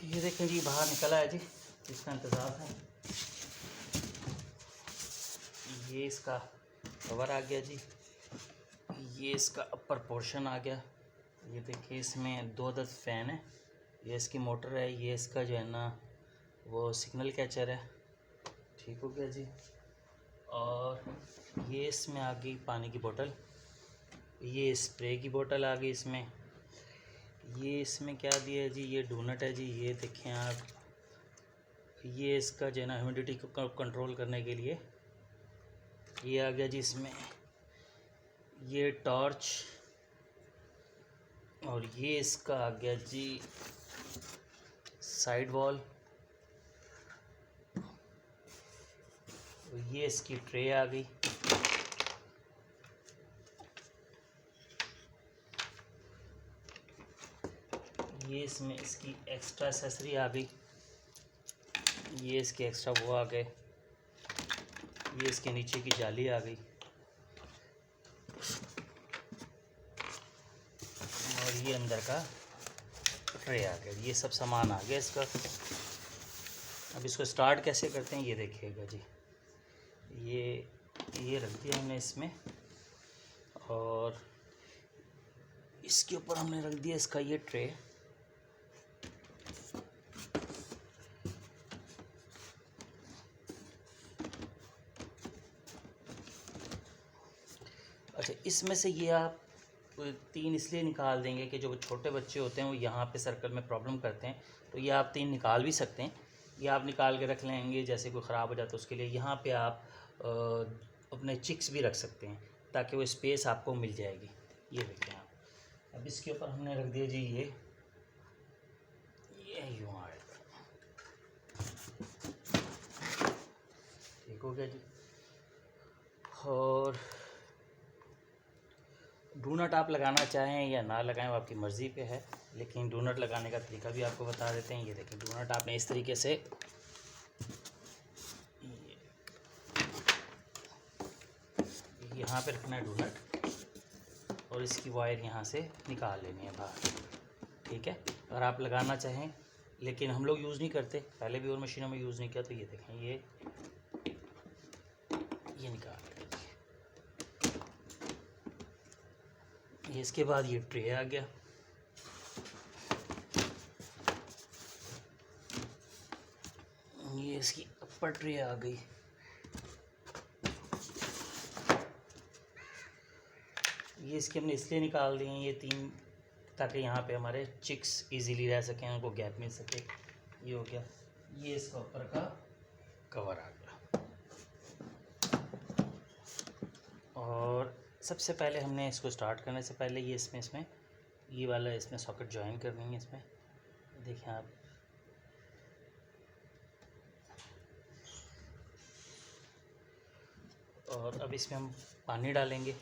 ये देखें जी, बाहर निकला है जी, इसका इंतज़ार था। ये इसका कवर आ गया जी, ये इसका अपर पोर्शन आ गया। ये देखिए, इसमें 2 अदद फ़ैन है, ये इसकी मोटर है, ये इसका जो है ना वो सिग्नल कैचर है। ठीक हो गया जी। और ये इसमें आ गई पानी की बोतल, ये स्प्रे की बोतल आ गई इसमें। ये इसमें क्या दिया है जी, ये डोनट है जी, ये देखें आप। ये इसका जो है ना ह्यूमिडिटी को कंट्रोल करने के लिए ये आ गया जी इसमें। ये टॉर्च, और ये इसका आ गया जी साइड वॉल। ये इसकी ट्रे आ गई। ये इसमें इसकी एक्स्ट्रा एसेसरी आ गई, ये इसके एक्स्ट्रा वो आ गए। ये इसके नीचे की जाली आ गई, और ये अंदर का ट्रे आ गया। ये सब सामान आ गया इसका। अब इसको स्टार्ट कैसे करते हैं ये देखिएगा जी। ये रख दिया हमने इसमें, और इसके ऊपर हमने रख दिया इसका ये ट्रे। अच्छा, इसमें से ये आप 3 इसलिए निकाल देंगे कि जो छोटे बच्चे होते हैं वो यहाँ पे सर्कल में प्रॉब्लम करते हैं, तो ये आप 3 निकाल भी सकते हैं। ये आप निकाल के रख लेंगे, जैसे कोई ख़राब हो जाता है उसके लिए। यहाँ पे आप अपने चिक्स भी रख सकते हैं, ताकि वो स्पेस आपको मिल जाएगी। ये देखें आप। अब इसके ऊपर हमने रख दिया जी ये यूँ आएगा। ठीक हो गया जी। और डोनट आप लगाना चाहें या ना लगाएं वो आपकी मर्ज़ी पे है, लेकिन डोनट लगाने का तरीका भी आपको बता देते हैं। ये देखें, डोनट आपने इस तरीके से यहाँ पे रखना है डोनट, और इसकी वायर यहाँ से निकाल लेनी है बाहर। ठीक है, अगर आप लगाना चाहें, लेकिन हम लोग यूज़ नहीं करते, पहले भी और मशीनों में यूज़ नहीं किया। तो ये देखें, ये निकाल ये। इसके बाद ये ट्रे आ गया। ये इसकी अपर ट्रे आ गई। ये इसके हमने इसलिए निकाल दिए हैं ये 3, ताकि यहाँ पे हमारे चिक्स इजीली रह सकें, उनको गैप मिल सके। ये हो गया। ये इसका ऊपर का कवर आ गया। और सबसे पहले हमने इसको स्टार्ट करने से पहले ये इसमें ये वाला इसमें सॉकेट ज्वाइन करनी है इसमें। देखें आप, और अब इसमें हम पानी डालेंगे।